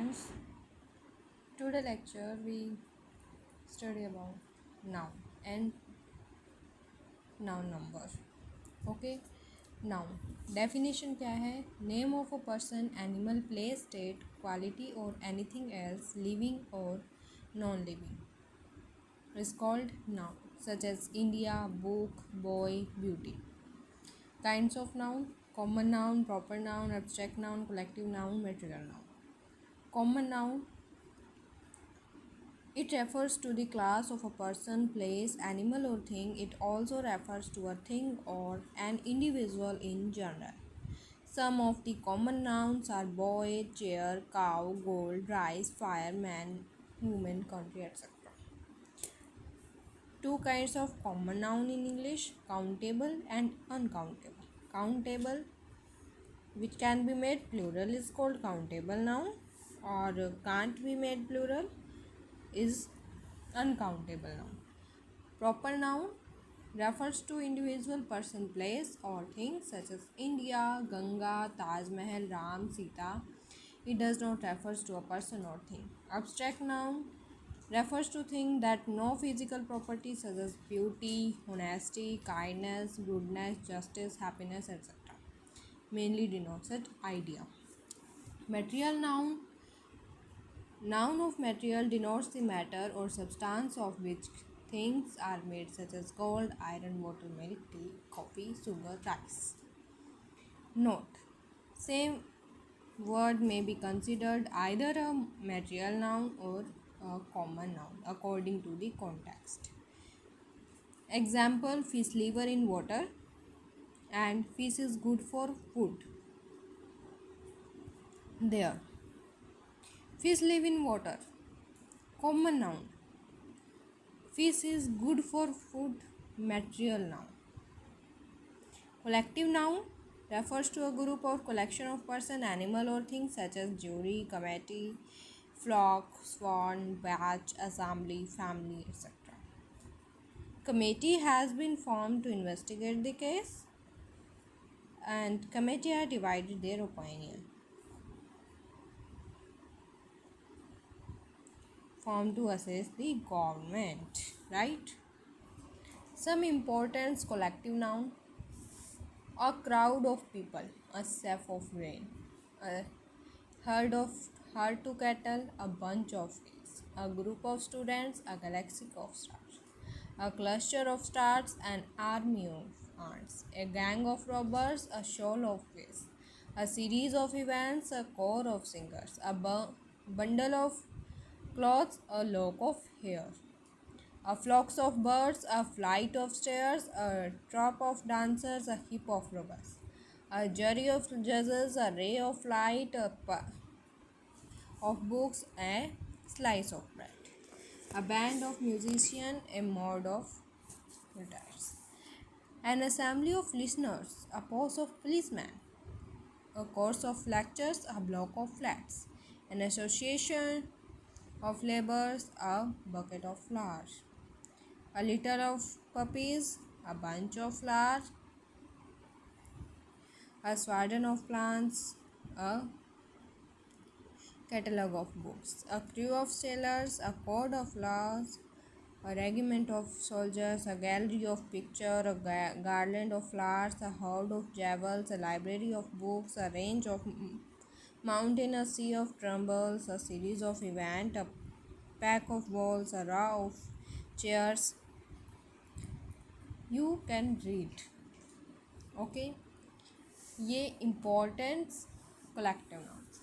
students. Today lecture we study about noun and noun number. Okay. Noun definition क्या है? Name of a person, animal, place, state, quality or anything else living or non-living is called noun, such as India, book, boy, beauty. Kinds of noun: common noun, proper noun, abstract noun, collective noun, material noun. Common noun, it refers to the class of a person, place, animal or thing. It also refers to a thing or an individual in general. Some of the common nouns are boy, chair, cow, gold, rice, fire, man, woman, country, etc. Two kinds of common noun in English: countable and uncountable. Countable, which can be made plural, is called countable noun, or can't be made plural is uncountable noun. Proper noun refers to individual, person, place or thing such as India, Ganga, Taj Mahal, Ram, Sita. It does not refer to a person or thing. Abstract noun refers to things that no physical properties such as beauty, honesty, kindness, goodness, justice, happiness, etc. mainly denotes an idea. Material noun, noun of material denotes the matter or substance of which things are made, such as gold, iron, water, milk, tea, coffee, sugar, rice. Note: same word may be considered either a material noun or a common noun according to the context. Example: fish liver in water and fish is good for food. There. Fish live in water. Common noun. Fish is good for food. Material noun. Collective noun refers to a group or collection of person, animal or things such as jury, committee, flock, swarm, batch, assembly, family, etc. Committee has been formed to investigate the case and committee are divided their opinion. Formed to assess the government, right? Some important collective noun: a crowd of people, a sheaf of grain, a herd to cattle, a bunch of geese, a group of students, a galaxy of stars, a cluster of stars, an army of ants, a gang of robbers, a shoal of fish, a series of events, a corps of singers, a bundle of clothes, a lock of hair, a flocks of birds, a flight of stairs, a troop of dancers, a heap of robbers, a jury of judges, a ray of light, of books, a slice of bread, a band of musicians, a mob of retirees, an assembly of listeners, a posse of policemen, a course of lectures, a block of flats, an association of laborers, a bucket of flowers, a litter of puppies, a bunch of flowers, a swardon of plants, a catalogue of books, a crew of sailors, a code of laws, a regiment of soldiers, a gallery of pictures, a garland of flowers, a horde of jewels, a library of books, a range of mountain, a sea of trembles, a series of events, a pack of balls, a row of chairs. You can read. Okay. ये importance collective nouns.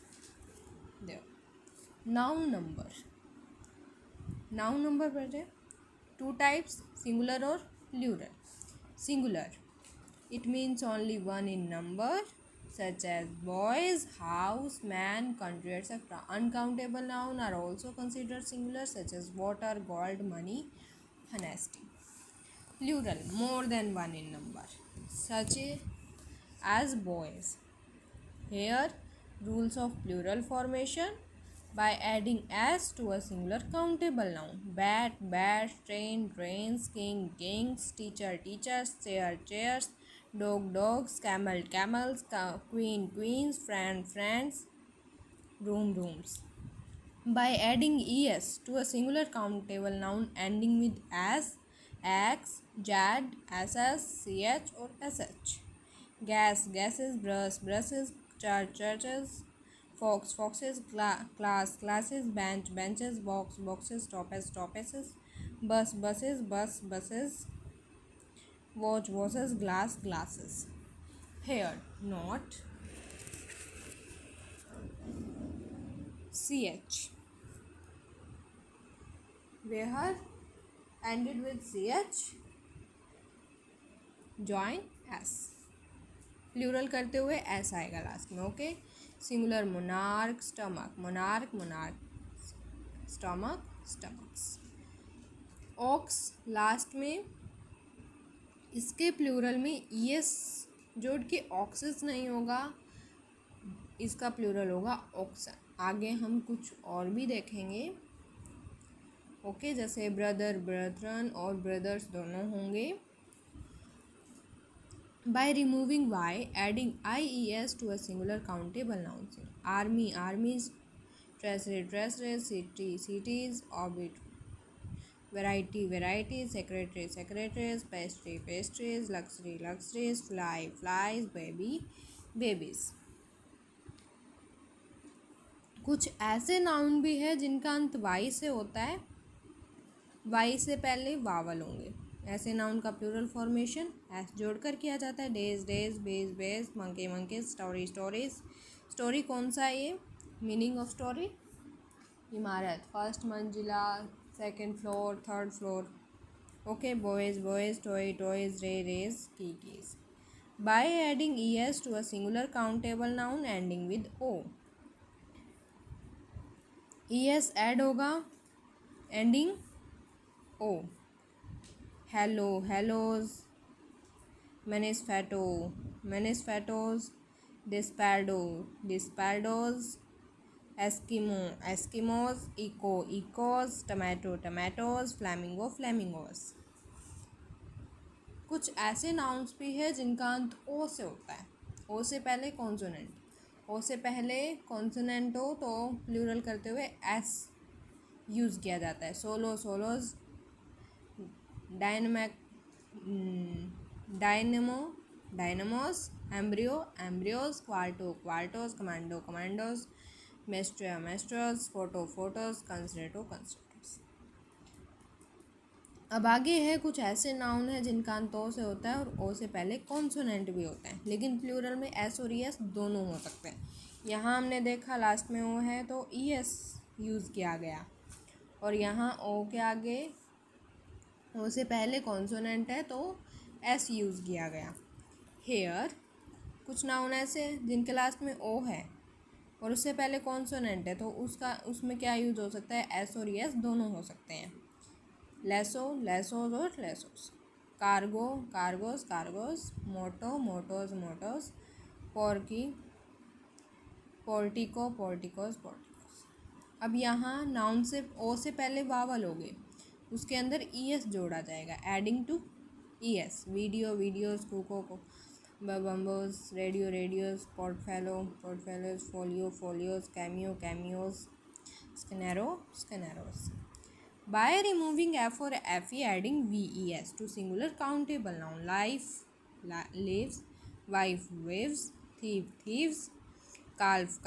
there. Noun number पढ़ते हैं. Two types, singular और plural. Singular, it means only one in number, such as boys, house, man, country, etc. Uncountable noun are also considered singular, such as water, gold, money, honesty. Plural, more than one in number, such as boys. Here, rules of plural formation by adding s to a singular countable noun: bat, bats, train, trains, king, kings, teacher, teachers, chair, chairs, dog, dogs, camel, camels, queen, queens, friend, friends, room, rooms. by adding es to a singular countable noun ending with as, x, jad, ss, ch or sh. Gas, gases, brushes, church, churches, fox, foxes, class, classes, bench, benches, boxes, stoppages, buses, buses, watch, watches, glasses. Here, not ch. Where ended with ch, join s. Plural करते हुए S आएगा last में. Okay. Singular monarch, stomach, monarch, stomachs. Ox last में, इसके plural में ES जोड़ के access नहीं होगा, इसका प्लूरल होगा ऑक्सन. आगे हम कुछ और भी देखेंगे. ओके. जैसे ब्रदर, ब्रदरन और ब्रदर्स दोनों होंगे. By removing y, adding ies to a singular countable noun. Army, armies, treasury, cities, orbit. Variety, varieties, secretaries, pastries, luxuries, flies, babies. कुछ ऐसे नाउन भी है जिनका अंत y से होता है, y से पहले वावल होंगे. ऐसे नाउन का प्लूरल फॉर्मेशन एस जोड़कर किया जाता है. Days, bays, monkeys, storeys. Storey कौन सा है ये? मीनिंग ऑफ स्टोरी, इमारत, फर्स्ट मंजिला, second floor, third floor. Okay. Boys, toys, rays, keys. By adding es to a singular countable noun ending with o. es add होगा ending o. hellos, manisfatos, desperdos, eskimos, ecos, tomatoes, flamingos. कुछ ऐसे nouns भी है जिनका अंत ओ से होता है. ओ से पहले कॉन्सोनेंट, ओ से पहले कॉन्सोनेंट हो तो प्लूरल करते हुए एस यूज़ किया जाता है. Solos, dynamos, embryos, quartos, commandos, maestros, photos, concertos. अब आगे है कुछ ऐसे नाउन है जिनका अंत ओ से होता है और ओ से पहले कॉन्सोनेंट भी होता है, लेकिन प्लूरल में एस और ईएस दोनों हो सकते हैं. यहाँ हमने देखा लास्ट में ओ है तो ईएस यूज़ किया गया, और यहाँ ओ के आगे ओ से पहले कॉन्सोनेंट है तो एस यूज़ किया गया. हेयर कुछ नाउन ऐसे जिनके लास्ट में ओ है और उससे पहले कॉन्सोनेंट है तो उसमें क्या यूज़ हो सकता है? एस और एस दोनों हो सकते हैं. लेसोज और लेसोस. Cargos, mottos, पोर्टिकोस. अब यहाँ नाउन से ओ से पहले वावल हो गए, उसके अंदर ईएस जोड़ा जाएगा adding to ES. Videos, cuckoos, bamboos, radios, portfolios, folios, cameos, scenarios. By removing f or fe, adding ves to singular countable noun. Life, lives, wife, wives, thief, thieves, calves,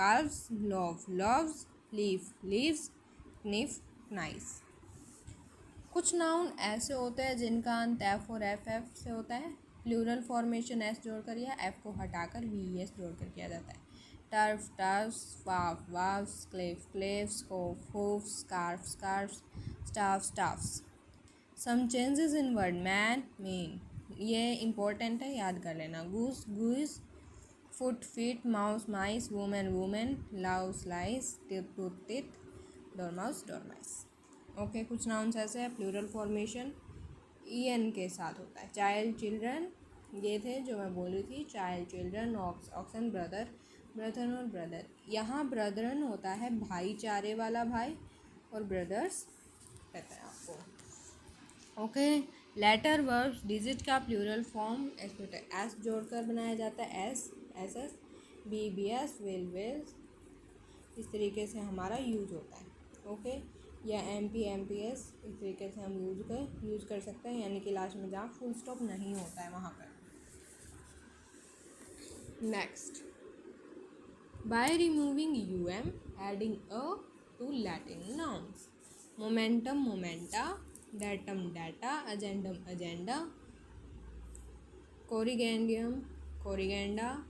loves, leaves, knives. कुछ noun ऐसे होते हैं जिनका अंत F और F से होता है. प्लूरल फॉर्मेशन एस जोड़कर या एफ को हटाकर ves जोड़कर किया जाता है. Turfs, waves, clefs, hoofs, scarfs, staffs. Some changes in word. Man, ये इम्पोर्टेंट है, याद कर लेना. Goose, foot, feet, mouse, mice, women, louse, lice, teeth, dormice. Okay. कुछ नाउन्स ऐसे हैं प्लूरल फॉर्मेशन en के साथ होता है. चाइल्ड, चिल्ड्रन, ये थे जो मैं बोल रही थी. चाइल्ड, चिल्ड्रन, ऑक्सन, ब्रदरन और ब्रदर. यहाँ ब्रदरन होता है भाईचारे वाला भाई, और ब्रदर्स रहता है आपको. ओके. लेटर वर्ब्स, डिजिट का प्लूरल फॉर्म एस जोड़कर बनाया जाता है. S, B's, will. इस तरीके से हमारा यूज होता है. ओके, या MPMPS इस तरीके से हम यूज़ कर सकते हैं, यानी कि लास्ट में जहाँ फुल स्टॉप नहीं होता है वहाँ पर। Next, by removing adding a to Latin nouns. Momentum, momenta. Datum, data. Agendum, agenda. Corrigandium, corriganda.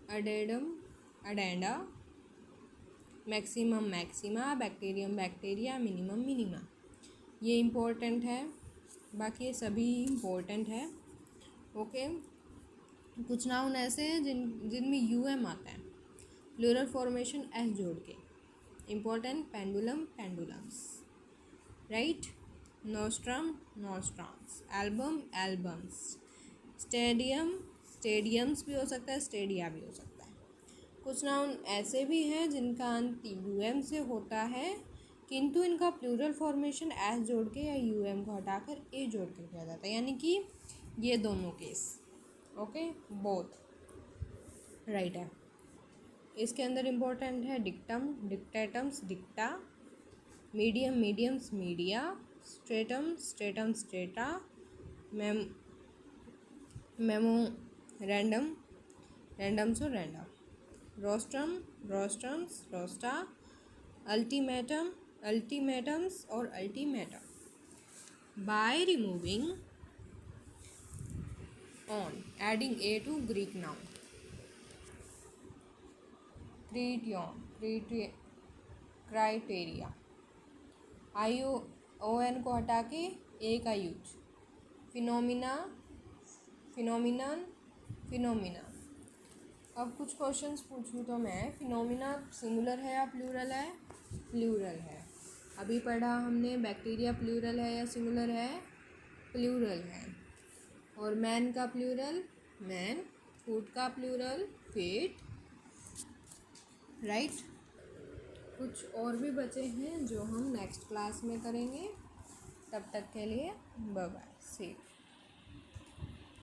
Addendum, addenda. Maximum, maxima. Bacterium, bacteria. Minimum, minima. ये इम्पोर्टेंट है, बाकी ये सभी इम्पोर्टेंट है। ओके, कुछ नाउन ऐसे हैं जिनमें आता है, प्लूरल फॉर्मेशन एस जोड़ के। Important, pendulum, pendulums, right. Nostrum, nostrums. Album, albums. Stadium, stadiums भी हो सकता है, स्टेडिया भी हो सकता है। कुछ नाउन ऐसे भी हैं जिनका अंत से होता है, किंतु इनका प्लूरल फॉर्मेशन एस जोड़ के या को हटाकर ए जोड़ कर किया जाता है, यानी कि ये दोनों केस। ओके, बोथ राइट है। इसके अंदर इम्पोर्टेंट है dictum, dictums, dicta. Medium, mediums, media. Stratum, stratum, strata. Memorandum, memorandums और memoranda. Rostrum, rostrums, rostra. Ultimatum, ultimatums और ultimata. By removing on, adding a to Greek noun. Criterion, criteria. ION को हटा के ए का use. Phenomena, phenomenon, phenomena. अब कुछ questions पूछूँ तो मैं, फिनोमिना सिंगुलर है या प्लूरल है? प्लूरल है। अभी पढ़ा हमने बैक्टीरिया प्लूरल है या सिंगुलर है? प्लूरल है। और मैन का प्लूरल मैन, फूड का प्लूरल फीट, राइट। कुछ और भी बचे हैं जो हम नेक्स्ट क्लास में करेंगे। तब तक के लिए बाय बाय, सी यू।